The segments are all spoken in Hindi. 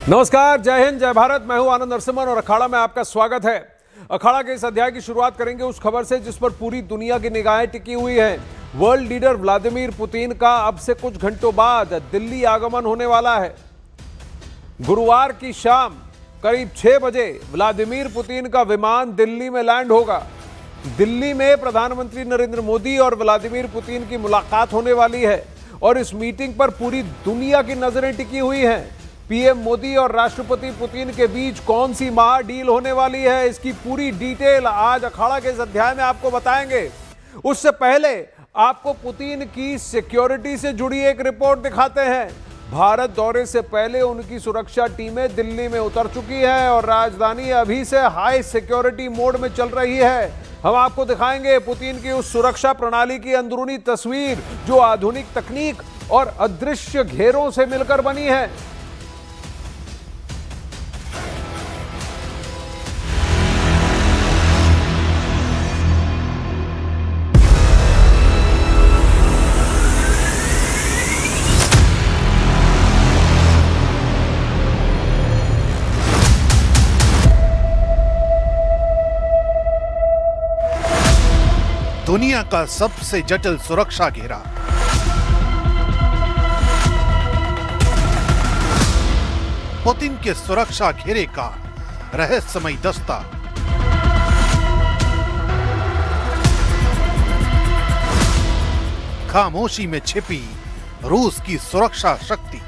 नमस्कार, जय हिंद, जय भारत। मैं हूं आनंद नरसिम्हन और अखाड़ा में आपका स्वागत है। अखाड़ा के इस अध्याय की शुरुआत करेंगे उस खबर से जिस पर पूरी दुनिया की निगाहें टिकी हुई हैं। वर्ल्ड लीडर व्लादिमीर पुतिन का अब से कुछ घंटों बाद दिल्ली आगमन होने वाला है। गुरुवार की शाम करीब 6 बजे व्लादिमीर पुतिन का विमान दिल्ली में लैंड होगा। दिल्ली में प्रधानमंत्री नरेंद्र मोदी और व्लादिमीर पुतिन की मुलाकात होने वाली है और इस मीटिंग पर पूरी दुनिया की नजरें टिकी हुई हैं। पीएम मोदी और राष्ट्रपति पुतिन के बीच कौन सी महा डील होने वाली है, इसकी पूरी डिटेल आज अखाड़ा के इस अध्याय में आपको बताएंगे। उससे पहले आपको पुतिन की सिक्योरिटी से जुड़ी एक रिपोर्ट दिखाते हैं। भारत दौरे से पहले उनकी सुरक्षा टीमें दिल्ली में उतर चुकी है और राजधानी अभी से हाई सिक्योरिटी मोड में चल रही है। हम आपको दिखाएंगे पुतिन की उस सुरक्षा प्रणाली की अंदरूनी तस्वीर जो आधुनिक तकनीक और अदृश्य घेरों से मिलकर बनी है। दुनिया का सबसे जटिल सुरक्षा घेरा। पुतिन के सुरक्षा घेरे का रहस्यमय दस्ता। खामोशी में छिपी रूस की सुरक्षा शक्ति।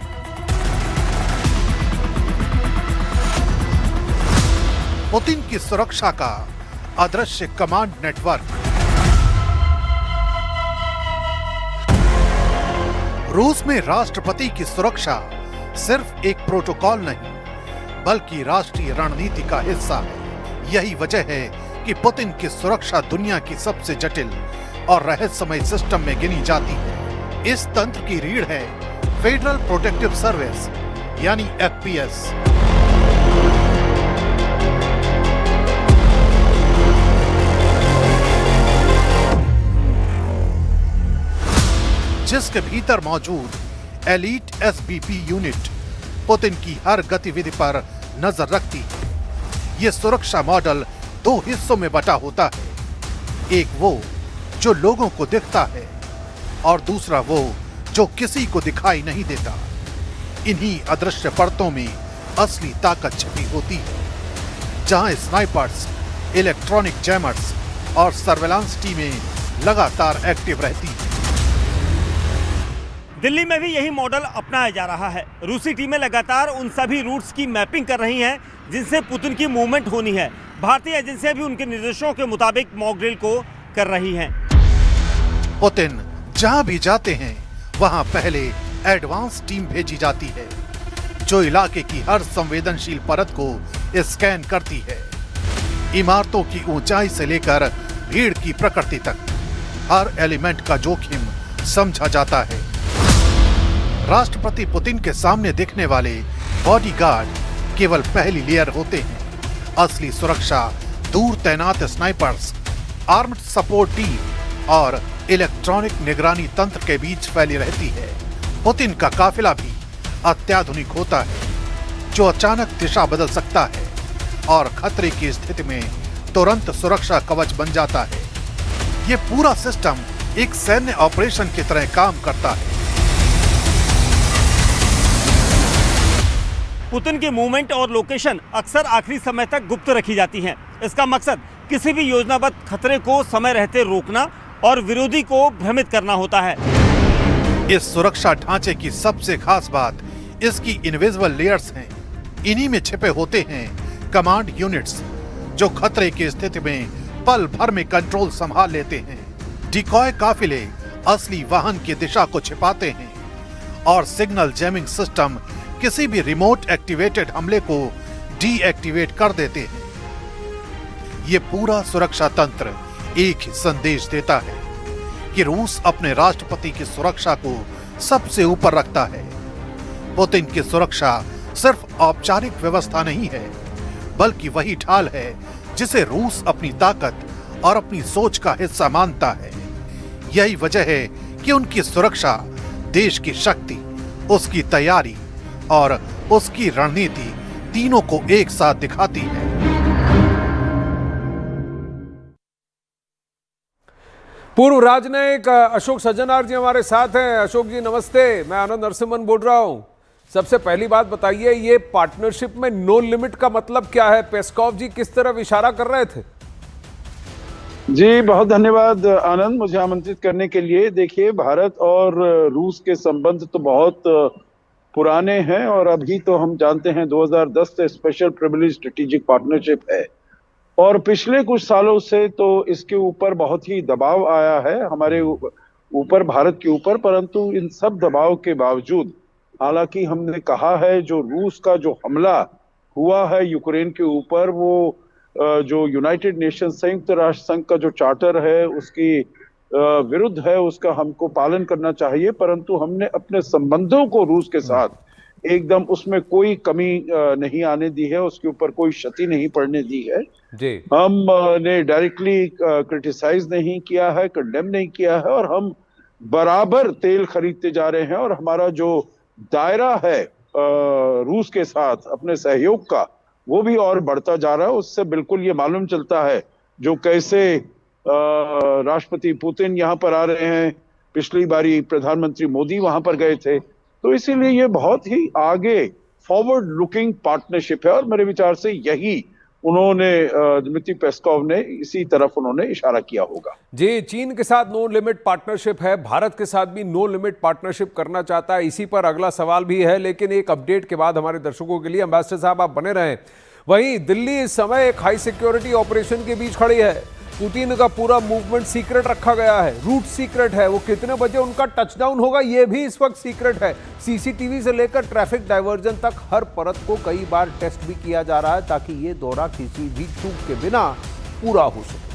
पुतिन की सुरक्षा का अदृश्य कमांड नेटवर्क। रूस में राष्ट्रपति की सुरक्षा सिर्फ एक प्रोटोकॉल नहीं बल्कि राष्ट्रीय रणनीति का हिस्सा है। यही वजह है कि पुतिन की सुरक्षा दुनिया की सबसे जटिल और रहस्यमय सिस्टम में गिनी जाती है। इस तंत्र की रीढ़ है फेडरल प्रोटेक्टिव सर्विस यानी एफपीएस। जिसके भीतर मौजूद एलीट एसबीपी यूनिट पुतिन की हर गतिविधि पर नजर रखती है। यह सुरक्षा मॉडल 2 हिस्सों में बटा होता है, एक वो जो लोगों को दिखता है और दूसरा वो जो किसी को दिखाई नहीं देता। इन्हीं अदृश्य परतों में असली ताकत छिपी होती है, जहां स्नाइपर्स, इलेक्ट्रॉनिक जैमर्स और सर्वेलांस टीमें लगातार एक्टिव रहती हैं। दिल्ली में भी यही मॉडल अपनाया जा रहा है। रूसी टीमें लगातार उन सभी रूट्स की मैपिंग कर रही हैं जिनसे पुतिन की मूवमेंट होनी है। भारतीय एजेंसियां भी उनके निर्देशों के मुताबिक मॉक ड्रिल को कर रही हैं। पुतिन जहां भी जाते हैं वहां पहले एडवांस टीम भेजी जाती है जो इलाके की हर संवेदनशील परत को स्कैन करती है। इमारतों की ऊंचाई से लेकर भीड़ की प्रकृति तक हर एलिमेंट का जोखिम समझा जाता है। राष्ट्रपति पुतिन के सामने दिखने वाले बॉडीगार्ड केवल पहली लेयर होते हैं। असली सुरक्षा दूर तैनात स्नाइपर्स, आर्म्ड सपोर्ट टीम और इलेक्ट्रॉनिक निगरानी तंत्र के बीच फैली रहती है। पुतिन का काफिला भी अत्याधुनिक होता है जो अचानक दिशा बदल सकता है और खतरे की स्थिति में तुरंत सुरक्षा कवच बन जाता है। यह पूरा सिस्टम एक सैन्य ऑपरेशन की तरह काम करता है। पुतिन की मूवमेंट और लोकेशन अक्सर आखिरी समय तक गुप्त रखी जाती हैं। इसका मकसद किसी भी योजनाबद्ध खतरे को समय रहते रोकना और विरोधी को भ्रमित करना होता है। इस सुरक्षा ढांचे की सबसे खास बात इसकी इनविजिबल लेयर्स हैं। इन्हीं में छिपे होते हैं कमांड यूनिट्स जो खतरे की स्थिति में पल भर में कंट्रोल संभाल लेते हैं। डिकॉय काफिले असली वाहन की दिशा को छिपाते हैं और सिग्नल जैमिंग सिस्टम किसी भी रिमोट एक्टिवेटेड हमले को डीएक्टिवेट कर देते हैं। यह पूरा सुरक्षा तंत्र एक ही संदेश देता है कि रूस अपने राष्ट्रपति की सुरक्षा को सबसे ऊपर रखता है। पुतिन की सुरक्षा सिर्फ औपचारिक व्यवस्था नहीं है बल्कि वही ढाल है जिसे रूस अपनी ताकत और अपनी सोच का हिस्सा मानता है। यही वजह है कि उनकी सुरक्षा देश की शक्ति, उसकी तैयारी और उसकी रणनीति तीनों को एक साथ दिखाती है। पूर्व राजनयिक अशोक सज्जनार जी हमारे साथ हैं। अशोक जी नमस्ते, मैं आनंद नरसिम्हन बोल रहा हूं। सबसे पहली बात बताइए, ये पार्टनरशिप में नो लिमिट का मतलब क्या है? पेस्कोव जी किस तरफ इशारा कर रहे थे? जी बहुत धन्यवाद आनंद, मुझे आमंत्रित करने के लिए। देखिए, भारत और रूस के संबंध तो बहुत पुराने हैं और अभी तो हम जानते हैं 2010 से स्पेशल प्रिविलेज स्ट्रेटेजिक पार्टनरशिप है और पिछले कुछ सालों से तो इसके ऊपर बहुत ही दबाव आया है हमारे ऊपर, भारत के ऊपर। परंतु इन सब दबाव के बावजूद, हालांकि हमने कहा है जो रूस का जो हमला हुआ है यूक्रेन के ऊपर, वो जो यूनाइटेड नेशन संयुक्त राष्ट्र संघ का जो चार्टर है उसकी विरुद्ध है, उसका हमको पालन करना चाहिए। परंतु हमने अपने संबंधों को रूस के साथ एकदम उसमें कोई कमी नहीं आने दी है, उसके ऊपर कोई क्षति नहीं पड़ने दी है जी। हमने डायरेक्टली क्रिटिसाइज नहीं किया है, कंडेम नहीं किया है और हम बराबर तेल खरीदते जा रहे हैं और हमारा जो दायरा है रूस के साथ अपने सहयोग का, वो भी और बढ़ता जा रहा है। उससे बिल्कुल ये मालूम चलता है जो कैसे राष्ट्रपति पुतिन यहाँ पर आ रहे हैं, पिछली बारी प्रधानमंत्री मोदी वहां पर गए थे, तो इसीलिए ये बहुत ही आगे फॉरवर्ड लुकिंग पार्टनरशिप है और मेरे विचार से यही उन्होंने दिमित्री पेस्कोव ने इसी तरफ उन्होंने इशारा किया होगा। जी, चीन के साथ नो लिमिट पार्टनरशिप है, भारत के साथ भी नो लिमिट पार्टनरशिप करना चाहता है। इसी पर अगला सवाल भी है, लेकिन एक अपडेट के बाद हमारे दर्शकों के लिए एम्बेसडर साहब आप बने रहें। वहीं दिल्ली इस समय एक हाई सिक्योरिटी ऑपरेशन के बीच खड़ी है। पुतिन का पूरा मूवमेंट सीक्रेट रखा गया है, रूट सीक्रेट है। वो कितने बजे उनका टचडाउन होगा ये भी इस वक्त सीक्रेट है। सीसीटीवी से लेकर ट्रैफिक डाइवर्जन तक हर परत को कई बार टेस्ट भी किया जा रहा है ताकि ये दौरा किसी भी चूक के बिना पूरा हो सके।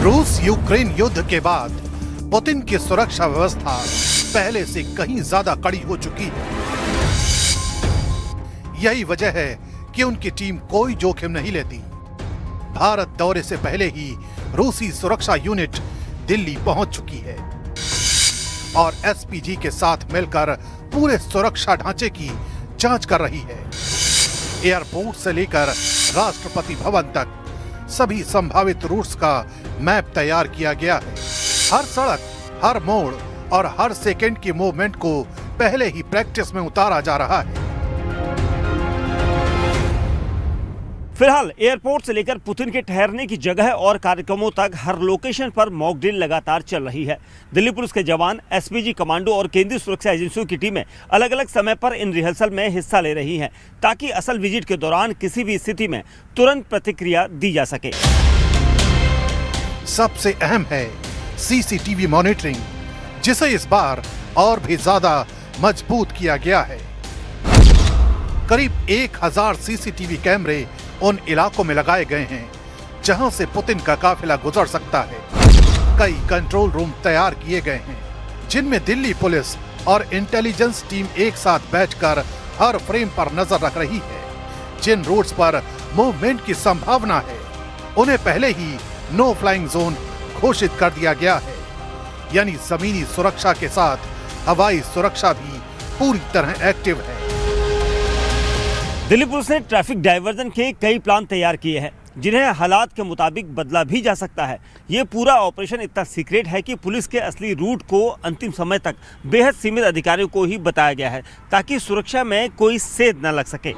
रूस यूक्रेन युद्ध के बाद पुतिन की सुरक्षा व्यवस्था पहले से कहीं ज्यादा कड़ी हो चुकी है। यही वजह है कि उनकी टीम कोई जोखिम नहीं लेती। भारत दौरे से पहले ही रूसी सुरक्षा यूनिट दिल्ली पहुंच चुकी है और एसपीजी के साथ मिलकर पूरे सुरक्षा ढांचे की जांच कर रही है। एयरपोर्ट से लेकर राष्ट्रपति भवन तक सभी संभावित रूट्स का मैप तैयार किया गया है। हर सड़क, हर मोड़ और हर सेकंड की मूवमेंट को पहले ही प्रैक्टिस में उतारा जा रहा है। फिलहाल एयरपोर्ट से लेकर पुतिन के ठहरने की जगह और कार्यक्रमों तक हर लोकेशन पर मॉक ड्रिल लगातार चल रही है। दिल्ली पुलिस के जवान, एसपीजी कमांडो और केंद्रीय सुरक्षा एजेंसियों की टीमें अलग अलग समय पर इन रिहर्सल में हिस्सा ले रही हैं ताकि असल विजिट के दौरान किसी भी स्थिति में तुरंत प्रतिक्रिया दी जा सके। सबसे अहम है सीसीटीवी मॉनिटरिंग, जिसे इस बार और भी ज्यादा मजबूत किया गया है। करीब 1000 सीसीटीवी कैमरे उन इलाकों में लगाए गए हैं जहां से पुतिन का काफिला गुजर सकता है। कई कंट्रोल रूम तैयार किए गए हैं जिनमें दिल्ली पुलिस और इंटेलिजेंस टीम एक साथ बैठकर हर फ्रेम पर नजर रख रही है। जिन रूट्स पर मूवमेंट की संभावना है उन्हें पहले ही नो फ्लाइंग जोन घोषित कर दिया गया है, यानी जमीनी सुरक्षा के साथ हवाई सुरक्षा भी पूरी तरह एक्टिव है। दिल्ली पुलिस ने ट्रैफिक डाइवर्जन के कई प्लान तैयार किए हैं जिन्हें हालात के मुताबिक बदला भी जा सकता है। ये पूरा ऑपरेशन इतना सीक्रेट है कि पुलिस के असली रूट को अंतिम समय तक बेहद सीमित अधिकारियों को ही बताया गया है ताकि सुरक्षा में कोई सेध न लग सके।